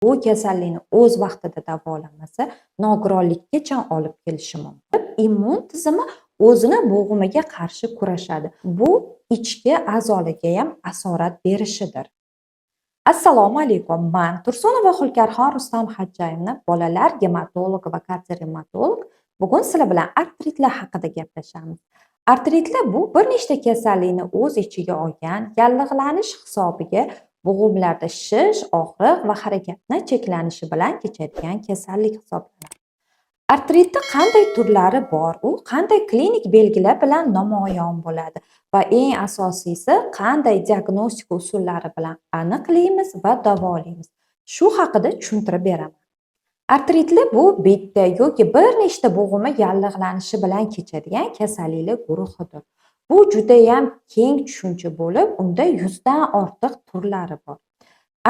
Bu kasallikni o'z vaqtida davolanmasa, nogironlikkacha olib kelishi mumkin. Immun tizimi o'zini bo'g'imiga qarshi kurashadi. Bu ichki a'zolarga ham asorat berishidir. Assalomu alaykum. Men Tursunova Xulkarxon Rustam Hajjayevni bolalar gematologi va kardiorematolog. Bugun sizlar bilan artritlar haqida gaplashamiz. Artritlar bu bir nechta kasallikni o'z ichiga olgan, yallig'lanish hisobiga bo'g'imlarda shish, og'riq va harakatni cheklanishi bilan kechadigan kasallik hisoblanadi. Artritning qanday turlari bor? U qanday klinik belgilar bilan namoyon bo'ladi? Va eng asosiysi, qanday diagnostika usullari bilan aniqlaymiz va davolaymiz? Shu haqida tushuntirib beraman. Artritlar bu bitta yoki bir nechta bo'g'imi yallig'lanishi bilan kechadigan kasalliklar guruhidir. Bu juda ham keng tushuncha bo'lib, unda 100 dan ortiq turlari bor.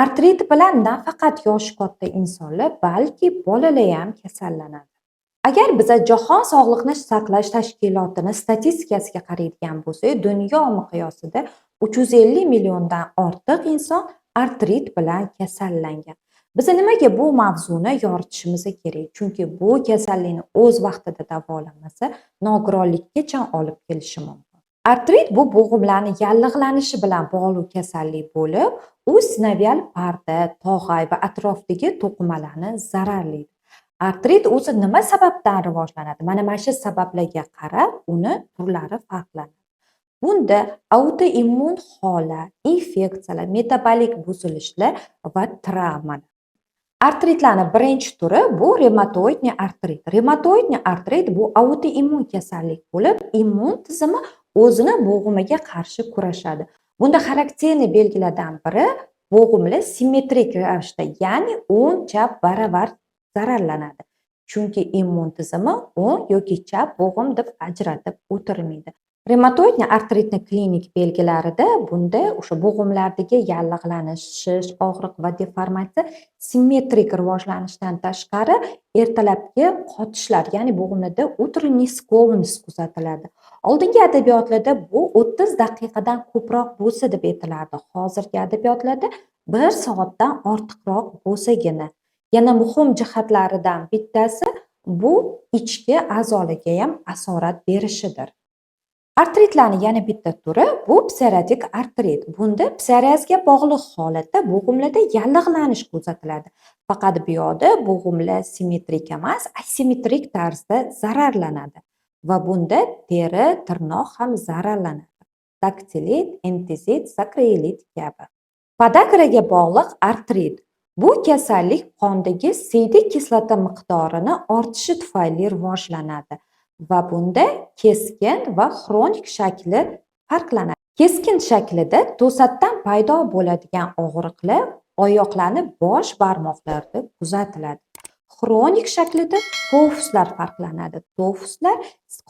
Artrit bilan nafaqat yoshi katta insonlar, balki bolalar ham kasallanadi. Agar biz Jahon Sog'liqni saqlash tashkilotini statistikasiga qaraydigan bo'lsak, dunyo miqyosida 350 milliondan ortiq inson artrit bilan kasallangan. Biz nimaga bu mavzuni yoritishimiz kerak? Chunki bu kasallikni o'z vaqtida davolanmasa, nogironlikkacha olib kelishi mumkin. Artrit bu bo'g'imlarning yallig'lanishi bilan bog'liq kasallik bo'lib, u sinovial parda, tog'ay va atrofdagi to'qimalarni zararlaydi. Artrit o'zi nima sababdan rivojlanadi? Mana shu sabablarga qarab, uni turlari farqlanadi. Bunda autoimmun holat, infeksiyalar, metabolik buzilishlar va travmalar. Artritlarning birinchi turi bu reumatoidniy artrit. Reumatoidniy artrit bu autoimmun kasallik bo'lib, immun tizimi o'zini bo'g'imiga qarshi kurashadi. Bunda xarakterli belgilardan biri bo'g'imlar simmetrik ravishda, ya'ni o'ng chap baravar zararlanadi. Chunki immun tizimi o'ng yoki chap bo'g'im deb ajratib o'tirmaydi. Reumatoidniy artritning klinik belgilarida bunda o'sha bo'g'imlardagi yallig'lanish, shish, og'riq va deformatsiya simmetrik rivojlanishdan tashqari ertalabki qotishlar, ya'ni bo'g'imlarda utrенний скованность kuzatiladi. Oldingi adabiyotlarda bu 30 daqiqadan ko'proq bo'lsa deb aytilardi. Hozirgi adabiyotlarda 1 soatdan ortiqroq bo'lsagina. Yana muhim jihatlaridan bittasi bu ichki a'zolarga ham asorat berishidir. Artritlarning yana bitta turi bu psoriatik artrit. Bunda psoriazga bog'liq holatda bo'g'imlarda yallig'lanish kuzatiladi. Faqat bu yoqda bo'g'imlar simmetrik emas, asimetrik tarzda zararlanadi va bunda teri, tirnoq ham zararlanadi. Daktilit, entezit, sakroilit kabi. Podagraga bog'liq artrit. Bu kasallik qondagi siydik kislota miqdorini ortishi tufayli rivojlanadi va bunda keskin va xronik shakli farqlanadi. Keskin shaklida to'satdan paydo bo'ladigan og'riqlar oyoqlarning bosh barmoqlarida kuzatiladi. Xronik shaklida tofuslar farqlanadi. Tofuslar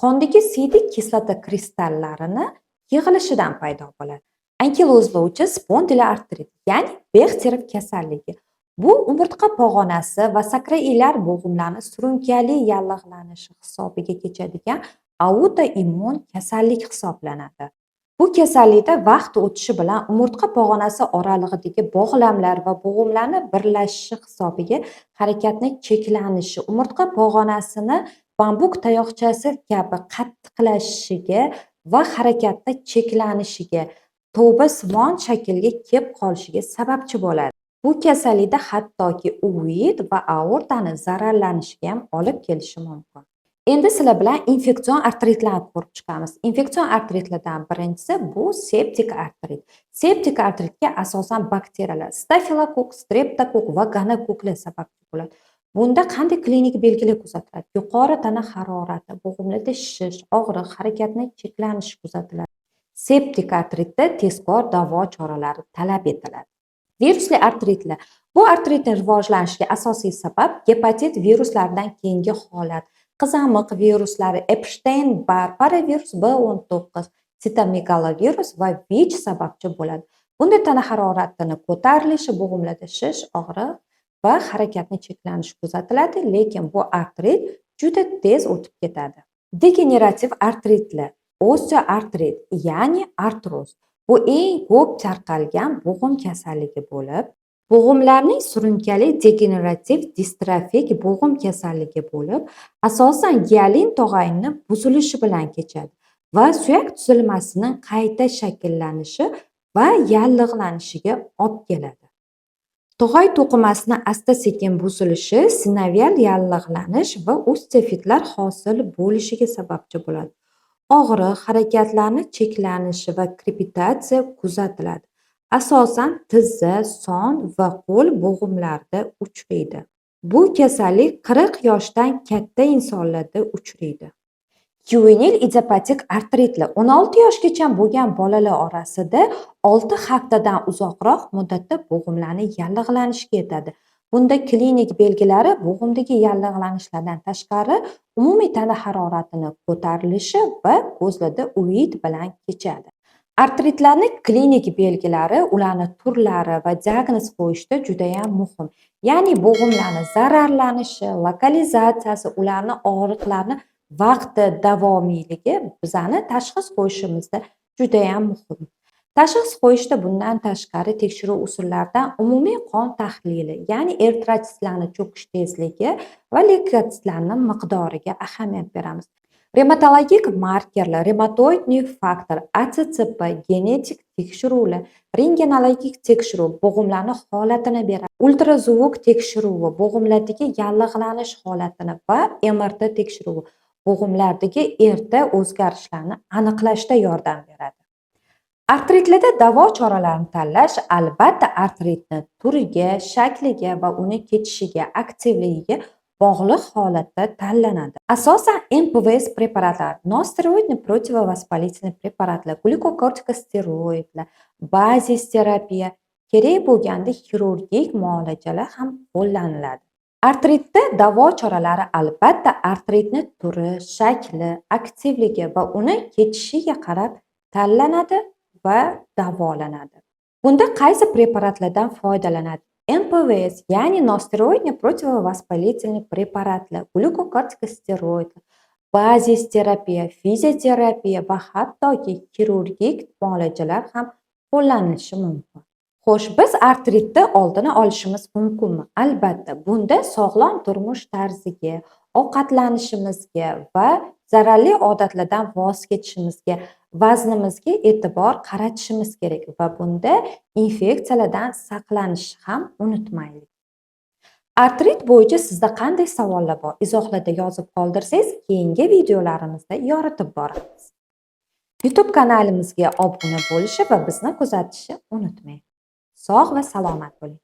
qondagi siydik kislota kristallarini yig'ilishidan paydo bo'ladi. Ankilozlovchi spondiloartrit, ya'ni Bechterev kasalligi. Bu umurtqa pog'onasi va sakroiliar bo'g'imlarning surunkali yallig'lanishi hisobiga kechadigan autoimmun kasallik hisoblanadi. Bu kasallikda vaqt o'tishi bilan umurtqa pog'onasi oralig'idagi bog'lamlar va bo'g'imlarning birlashishi hisobiga harakatni cheklanishi, umurtqa pog'onasini bambuk tayoqchasi kabi qattiqlashishiga va harakatni cheklanishiga, to'basimon shaklga kelib qolishiga sababchi bo'ladi. Bu kasallikda hattoki uvid va aortani zararlanishiga ham olib kelishi mumkin. Endi sizlar bilan infeksion artritlarni ko'rib chiqamiz. Infeksion artritlardan birinchisi bu septik artrit. Septik artritga asosan bakteriyalar, stafilokokk, streptokokk va gonokokklar sababchi bo'ladi. Bunda qanday klinik belgilar kuzatiladi? Yuqori tana harorati, bo'g'imlarda shish, og'riq, harakatni cheklanishi kuzatiladi. Septik artritda tezkor davo choralari talab etiladi. Virusli artritlar. Bu artritning rivojlanishiga asosiy sabab gepatit viruslaridan keyingi holat. Qizamiq viruslari, Epstein-Barr paravirus B19, sitomegalovirus va VICH sababchi bo'ladi. Bunda tana haroratining ko'tarilishi, bo'g'imlarda shish, og'riq va harakatni cheklanishi kuzatiladi, lekin bu artrit juda tez o'tib ketadi. Degenerativ artritlar, osteoartrit, ya'ni artroz. Bu eng ko'p tarqalgan bo'g'im kasalligi bo'lib, Bo'g'imlarning surunkali degenerativ distrofik bo'g'im kasalligi bo'lib, asosan gialin tog'ayni buzilishi bilan kechadi va suyak tuzilmasining qayta shakllanishi va yallig'lanishiga olib keladi. Tog'ay to'qimasini asta-sekin buzilishi sinovial yallig'lanish va ostefitlar hosil bo'lishiga sababchi bo'ladi. Og'riq, harakatlarni cheklanishi va krepitatsiya kuzatiladi. Asosan tizza, son va qo'l bo'g'imlarida uchraydi. Bu kasallik 40 yoshdan katta insonlarda uchraydi. Yuvenil idiopatik artritli 16 yoshgacha bo'lgan bolalar orasida 6 haftadan uzoqroq muddatda bo'g'imlarni yallig'lanishga yetadi. Bunda klinik belgilari bo'g'imdagi yallig'lanishlardan tashqari umumiy tana haroratini ko'tarilishi va ko'zlarda uvid bilan kechadi. Artritlarning klinik belgilari ularni turlari va diagnoz qo'yishda juda ham muhim. Ya'ni bo'g'imlarning zararlanishi, lokalizatsiyasi, ularni og'riqlarni vaqti davomiyligi bizani tashxis qo'yishimizda juda ham muhim. Tashxis qo'yishda bundan tashqari tekshiruv usullaridan umumiy qon tahlili, ya'ni eritrotsitlarning cho'kish tezligi va leykotsitlarning miqdoriga ahamiyat beramiz. Revmatologik markerlar, revmatoid faktor, ATCP, genetik tekshiruvlar, rentgenologik tekshiruv bo'g'imlarning holatini beradi. Ultrazvuk tekshiruvi bo'g'imlardagi yallig'lanish holatini va MRT tekshiruvi bo'g'imlardagi erta o'zgarishlarni aniqlashda yordam beradi. Artritlarda davo choralarini tanlash albatta artritni turiga, shakliga va uni kechishiga, aktivligiga bog'liq holatda tanlanadi. Asosan NPVS preparatlar, nosteroidni protivovospolitniy preparatlar, glukokortikosteroidlar, bazis terapiya, kerak bo'lganda xirurgik muolajalar ham qo'llaniladi. Artritda davo choralari albatta artritni turi, shakli, aktivligi va uni kechishiga qarab tanlanadi va davolanadi. Bunda qaysi preparatlardan foydalanadi? NPVS, ya'ni nosteroidni protivovospolitniy preparatlar, glukokortikosteroidlar, bazis terapiya, fizioterapiya va hattoki xirurgik muolajalar ham qo'llanilishi mumkin. Xo'sh, biz artritni oldini olishimiz mumkinmi? Albatta, bunda sog'lom turmush tarziga, ovqatlanishimizga va zararli odatlardan voz kechishimizga, vaznimizga e'tibor qaratishimiz kerak va bunda infeksiyalardan saqlanishni ham unutmaylik. Artrit bo'yicha sizda qanday savollar bor? Izohlarda yozib qoldirsangiz, keyingi videolarimizda yoritib boramiz. YouTube kanalimizga obuna bo'lishi va bizni kuzatishni unutmang. Sog' va salomat bo'ling.